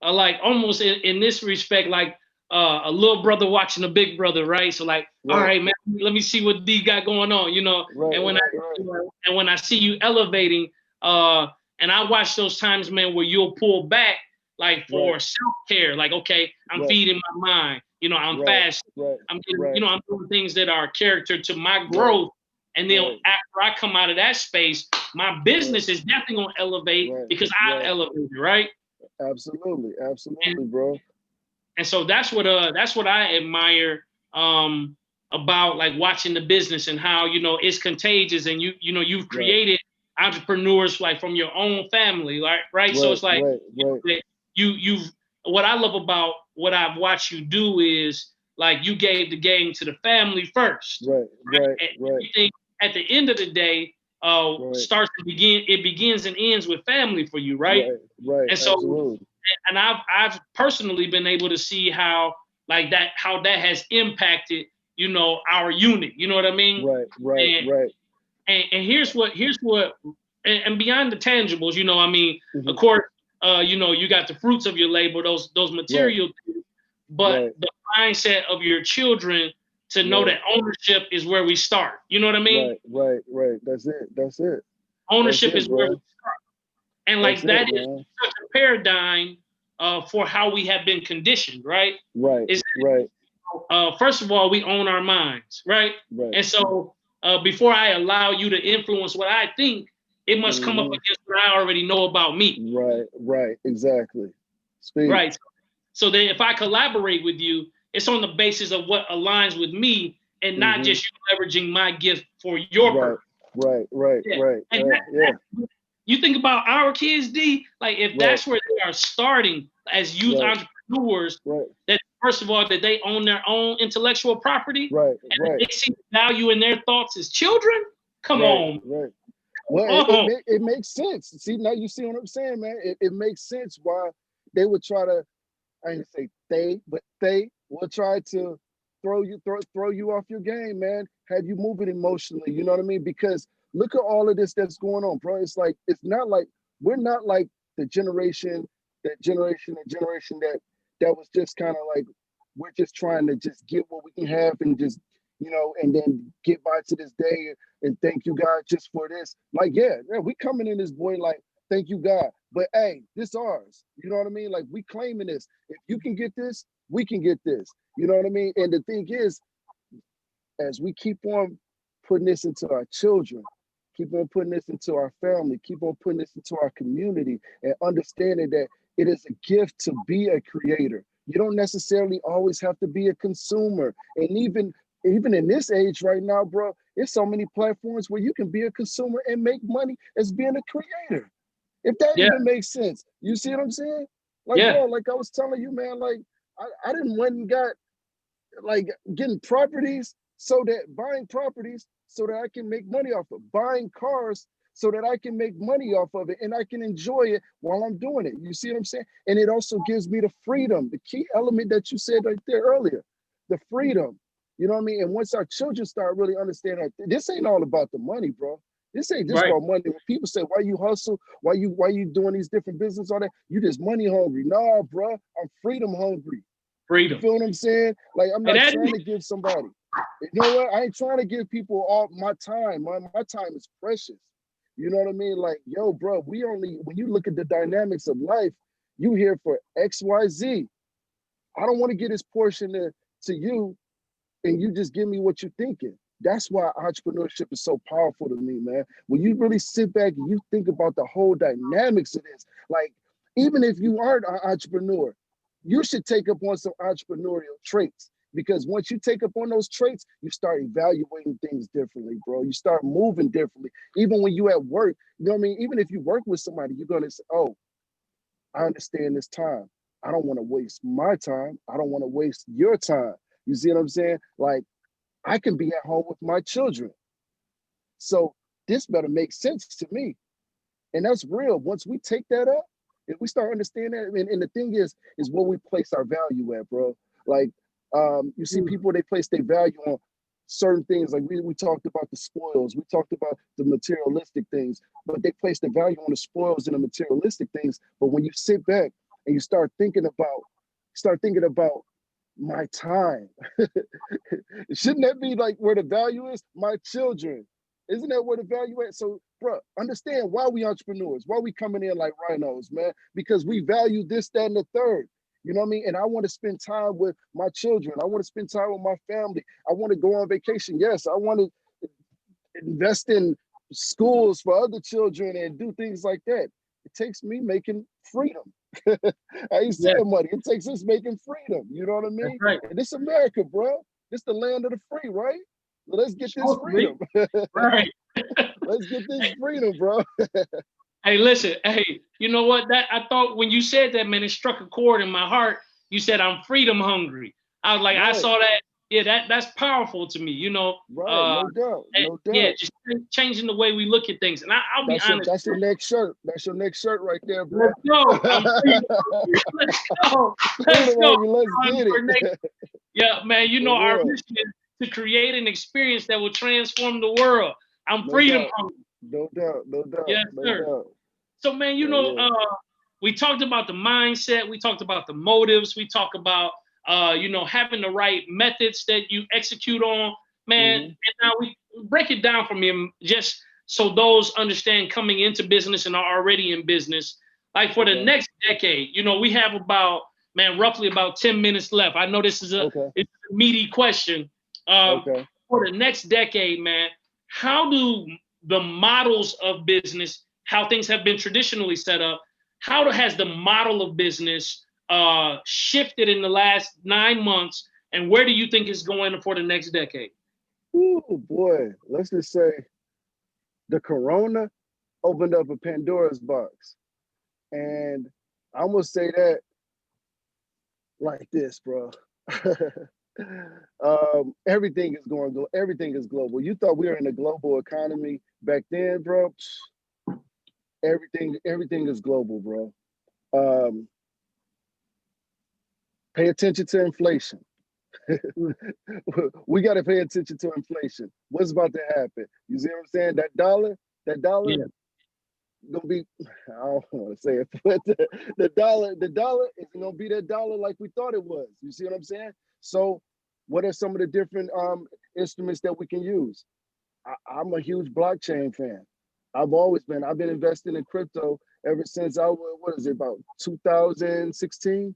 like almost in this respect like a little brother watching a big brother, right? So like, Right. all right, man, let me see what D got going on, you know. Right, and when right. when I see you elevating, and I watch those times, man, where you'll pull back like for Right. self-care, like, okay, I'm Right. feeding my mind, you know, I'm fasting, Right. I'm getting, Right. you know, I'm doing things that are character to my growth. And then Right. after I come out of that space, my business is definitely gonna elevate Right. because I've Right. elevated, right? Absolutely, bro. And so that's what I admire about like watching the business and how, you know, it's contagious and you know you've created entrepreneurs like from your own family, right? So it's like you've what I love about what I've watched you do is like you gave the game to the family first. Right. Everything at the end of the day it begins and ends with family for you, right? Right. And so Absolutely. and I've personally been able to see how that has impacted, you know, our unit. You know what I mean? Right. And here's what and beyond the tangibles, you know, I mean, of course, you know, you got the fruits of your labor, those material things, but the mindset of your children to know that ownership is where we start. You know what I mean? Right. That's it. Ownership That's it, is where bro. we start. And like That's that is such a paradigm for how we have been conditioned, right? Right. First of all, we own our minds, right? And so before I allow you to influence what I think, it must come up against what I already know about me. Right. Exactly. Speak. Right. So then if I collaborate with you, it's on the basis of what aligns with me and not just you leveraging my gift for your purpose. Right. You think about our kids, D, like if that's where they are starting as youth entrepreneurs, that first of all, that they own their own intellectual property, and they see value in their thoughts as children. Come on. Well, it makes sense. See, now you see what I'm saying, man. It makes sense why they would try to, I ain't gonna say they will try to throw you off your game, man. Have you moving emotionally, you know what I mean? Because look at all of this that's going on, bro. It's like, it's not like, we're not like the generation that was just kind of like, we're just trying to just get what we can have and just, you know, and then get by to this day and thank you God just for this. Like, we coming in this boy like, thank you God, but hey, this ours. You know what I mean? Like, we claiming this. If you can get this, we can get this. You know what I mean? And the thing is, as we keep on putting this into our children, keep on putting this into our family, keep on putting this into our community, and understanding that it is a gift to be a creator. You don't necessarily always have to be a consumer. And even in this age right now, bro, there's so many platforms where you can be a consumer and make money as being a creator. If that even makes sense. You see what I'm saying? Like, bro, like I was telling you, man, like I didn't went and got like getting buying properties so that I can make money off of, buying cars so that I can make money off of it and I can enjoy it while I'm doing it. You see what I'm saying? And it also gives me the freedom, the key element that you said right there earlier, the freedom. You know what I mean? And once our children start really understanding that this ain't all about the money, bro. This ain't just about money. When people say, why you hustle? Why you doing these different business, all that? You just money hungry. Nah, bro, I'm freedom hungry. Freedom. You feel what I'm saying? Like, I'm not trying to give somebody. You know what? I ain't trying to give people all my time. My time is precious. You know what I mean? Like, yo, bro, when you look at the dynamics of life, you here for X, Y, Z. I don't want to get this portion to you and you just give me what you're thinking. That's why entrepreneurship is so powerful to me, man. When you really sit back and you think about the whole dynamics of this, like, even if you aren't an entrepreneur, you should take up on some entrepreneurial traits. Because once you take up on those traits, you start evaluating things differently, bro. You start moving differently. Even when you at work, you know what I mean? Even if you work with somebody, you're gonna say, oh, I understand this time. I don't want to waste my time. I don't want to waste your time. You see what I'm saying? Like, I can be at home with my children. So this better make sense to me. And that's real. Once we take that up, if we start understanding that, and the thing is where we place our value at, bro. Like, you see people, they place their value on certain things. Like we talked about the spoils, we talked about the materialistic things, but they place the value on the spoils and the materialistic things. But when you sit back and you start thinking about my time, shouldn't that be like where the value is? My children. Isn't that where the value is? So, bro, understand why we entrepreneurs, why we coming in like rhinos, man, because we value this, that, and the third. You know what I mean? And I want to spend time with my children. I want to spend time with my family. I want to go on vacation. Yes, I want to invest in schools for other children and do things like that. It takes me making freedom. I ain't saying money. It takes us making freedom. You know what I mean? That's right. And this America, bro. This the land of the free, right? Well, let's get this freedom. Right. Let's get this freedom, bro. Hey, listen. Hey, you know what? That I thought when you said that, man, it struck a chord in my heart. You said I'm freedom hungry. I was like, right. I saw that. Yeah, that's powerful to me. You know, right? No doubt, no doubt. Yeah, just changing the way we look at things. And I'll be honest. That's your next shirt. That's your next shirt right there, bro. Let's go. I'm freedom hungry. Let's go. Let's go. Let's get it. Yeah, man. You know, our mission is to create an experience that will transform the world. I'm freedom hungry. No doubt, no doubt. Yes, sir. Doubt. So, man, you know, we talked about the mindset. We talked about the motives. We talk about, you know, having the right methods that you execute on, man. And now we break it down for me, just so those understand coming into business and are already in business. Like for the next decade, you know, we have about, man, roughly about 10 minutes left. I know this is it's a meaty question. For the next decade, man, how do the models of business, how things have been traditionally set up, how has the model of business shifted in the last 9 months, and where do you think it's going for the next decade? Oh boy, let's just say the corona opened up a Pandora's box. And I'm gonna say that like this, bro. Everything is everything is global. You thought we were in a global economy back then, bro. Everything is global, bro. Pay attention to inflation. We got to pay attention to inflation. What's about to happen? You see what I'm saying? That dollar gonna be, I don't want to say it, but the dollar isn't gonna be that dollar like we thought it was. You see what I'm saying? So what are some of the different instruments that we can use? I'm a huge blockchain fan. I've been investing in crypto ever since about 2016.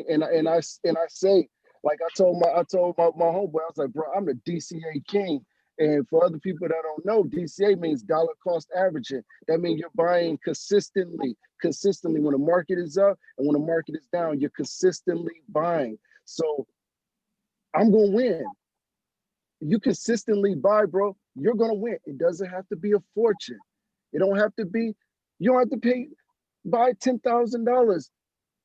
And I say, like I told my homeboy, I was like, bro, I'm the DCA king. And for other people that don't know, DCA means dollar cost averaging. That means you're buying consistently when the market is up, and when the market is down, you're consistently buying. So I'm gonna win. You consistently buy, bro, you're gonna win. It doesn't have to be a fortune. You don't have to buy $10,000.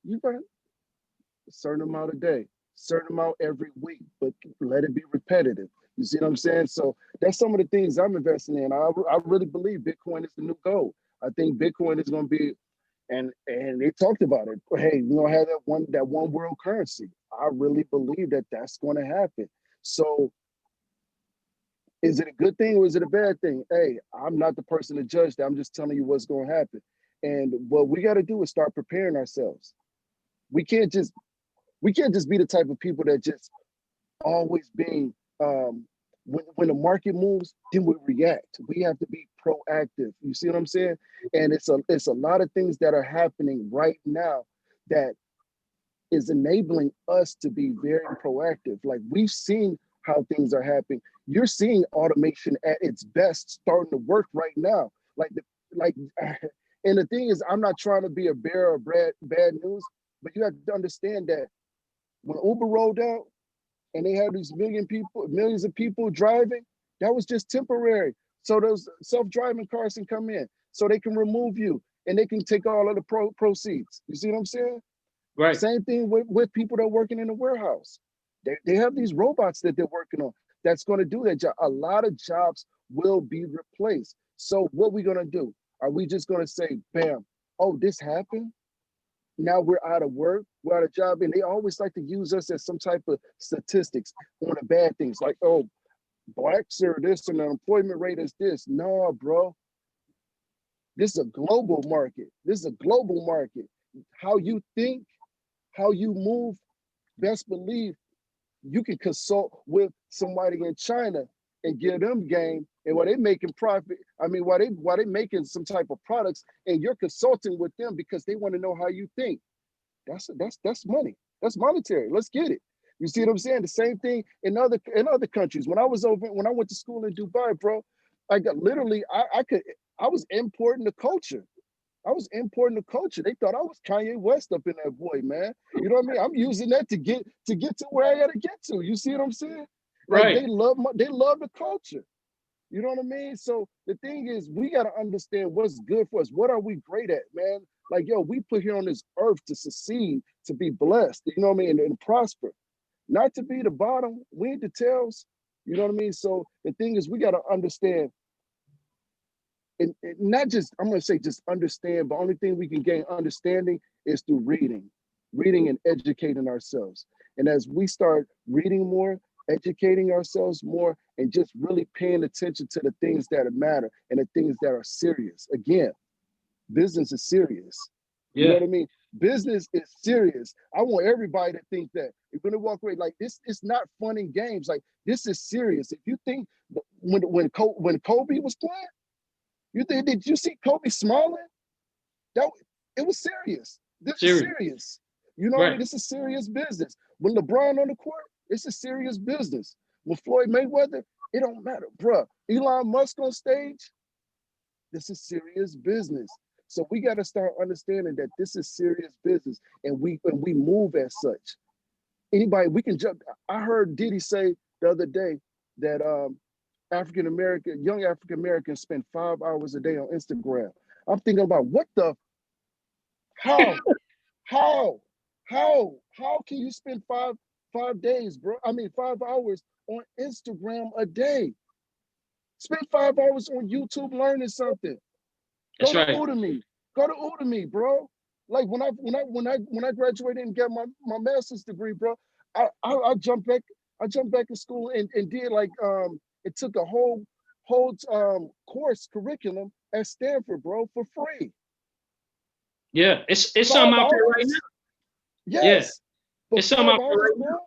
You buy a certain amount a day, certain amount every week, but let it be repetitive. You see what I'm saying? So that's some of the things I'm investing in. I really believe Bitcoin is the new gold. I think Bitcoin is going to be, and they talked about it. Hey, we're going to have that one world currency. I really believe that that's going to happen. So is it a good thing or is it a bad thing? Hey, I'm not the person to judge that. I'm just telling you what's going to happen. And what we got to do is start preparing ourselves. We can't just be the type of people that just always being, when the market moves, then we react. We have to be proactive. You see what I'm saying? And it's a lot of things that are happening right now that is enabling us to be very proactive. Like we've seen how things are happening. You're seeing automation at its best starting to work right now. Like, and the thing is, I'm not trying to be a bearer of bad news, but you have to understand that when Uber rolled out and they had these millions of people driving, that was just temporary. So those self-driving cars can come in, so they can remove you and they can take all of the proceeds. You see what I'm saying? Right. Same thing with people that are working in the warehouse. They have these robots that they're working on that's going to do that job. A lot of jobs will be replaced. So what are we going to do? Are we just going to say, bam, oh, this happened? Now we're out of work, we're out of job. And they always like to use us as some type of statistics on the bad things. Like, oh, blacks are this and the unemployment rate is this. No, bro. This is a global market. This is a global market. How you think, how you move, best believe you can consult with somebody in China and give them game, and while they making profit, I mean, while they making some type of products, and you're consulting with them because they want to know how you think. That's money. That's monetary. Let's get it. You see what I'm saying? The same thing in other countries. When I went to school in Dubai, bro, I got literally I was importing the culture. I was importing the culture. They thought I was Kanye West up in that boy, man. You know what I mean? I'm using that to get to where I gotta get to. You see what I'm saying? Like Right. they love the culture. You know what I mean? So the thing is, we gotta understand what's good for us. What are we great at, man? Like, yo, we put here on this earth to succeed, to be blessed. You know what I mean? And prosper, not to be the bottom. We ain't the tails. You know what I mean? So the thing is, we gotta understand. And not just, I'm going to say just understand, but only thing we can gain understanding is through reading and educating ourselves. And as we start reading more, educating ourselves more, and just really paying attention to the things that matter and the things that are serious. Again, business is serious. You know what I mean? Business is serious. I want everybody to think that. You're going to walk away like this. It's not fun and games. Like, this is serious. If you think when Kobe was playing, did you see Kobe smiling? It was serious. This is serious. You know what I mean? This is serious business. When LeBron on the court, it's a serious business. When Floyd Mayweather, it don't matter, bruh. Elon Musk on stage, this is serious business. So we got to start understanding that this is serious business, and we move as such. Anybody, we can jump. I heard Diddy say the other day that young African Americans spend 5 hours a day on Instagram. I'm thinking about how can you spend 5 days, bro? I mean, 5 hours on Instagram a day. Spend 5 hours on YouTube learning something. Go to Udemy, bro. Like when I graduated and got my master's degree, bro, I jumped back in school and did like it took a whole course curriculum at Stanford, bro, for free. Yeah, it's something out there right now. Yes. Yeah. It's something out there right now.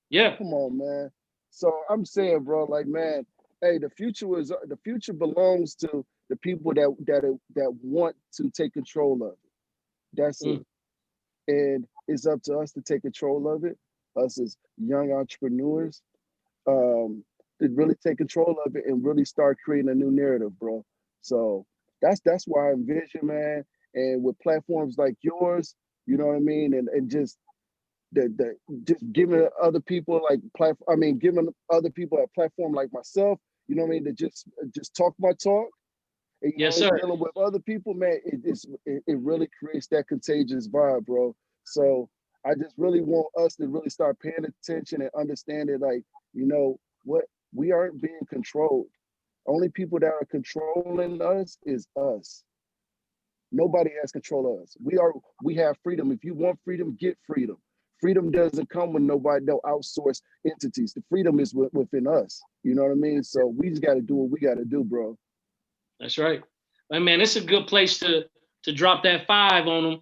Yeah. Come on, man. So I'm saying, bro, like, man, hey, the future belongs to the people that want to take control of it. That's it. And it's up to us to take control of it. Us as young entrepreneurs, to really take control of it and really start creating a new narrative, bro. So that's why I envision, man. And with platforms like yours, you know what I mean, and just just giving other people giving other people a platform like myself, you know what I mean, to just talk my talk. And, yes, sir. Dealing with other people, man, it really creates that contagious vibe, bro. So I just really want us to really start paying attention and understanding, like, you know what, we aren't being controlled. Only people that are controlling us is us. Nobody has control of us. We have freedom. If you want freedom, get freedom. Freedom doesn't come with no outsourced entities. The freedom is within us. You know what I mean? So we just got to do what we got to do, bro. That's right. Man, it's a good place to drop that 5 on them.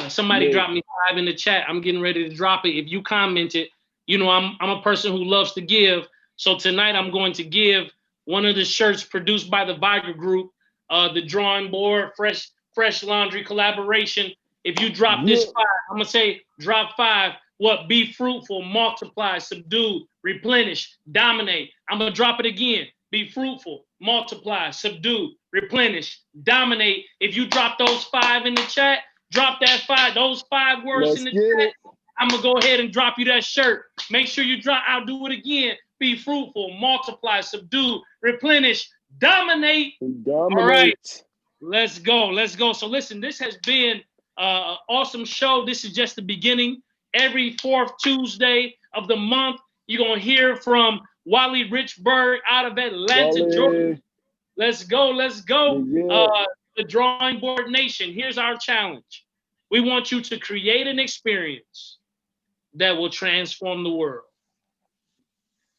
Somebody dropped me 5 in the chat. I'm getting ready to drop it. If you commented, you know, I'm a person who loves to give. So tonight I'm going to give one of the shirts produced by the Viger Group, the drawing board, fresh laundry collaboration. if you drop this 5, I'm gonna say drop 5. What? Be fruitful, multiply, subdue, replenish, dominate. I'm gonna drop it again. Be fruitful, multiply, subdue, replenish, dominate. If you drop those 5 in the chat, drop that 5. Those 5 words in the chat. I'm gonna go ahead and drop you that shirt. Make sure you drop. I'll do it again. Be fruitful, multiply, subdue, replenish, dominate. All right, let's go. Let's go. So listen, this has been an awesome show. This is just the beginning. Every 4th Tuesday of the month, you're gonna hear from Wally Richburg out of Atlanta, Georgia. Let's go. Let's go. The Drawing Board Nation. Here's our challenge. We want you to create an experience that will transform the world.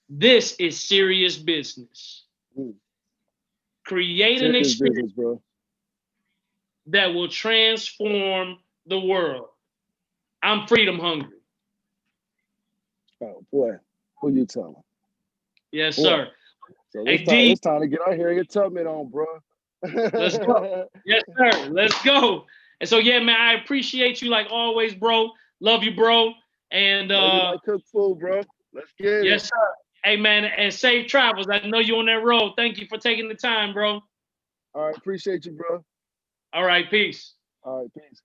This is serious business. Create an experience that will transform the world. I'm freedom hungry. Oh boy, who you telling? Yes, sir. So it's time to get out here and get Tubman on, bro. Let's go. Yes, sir. Let's go. And so, yeah, man, I appreciate you like always, bro. Love you, bro. And cook food, bro. Let's get it. Yes, sir. Hey, man, and safe travels. I know you're on that road. Thank you for taking the time, bro. All right, appreciate you, bro. All right, peace. All right, peace.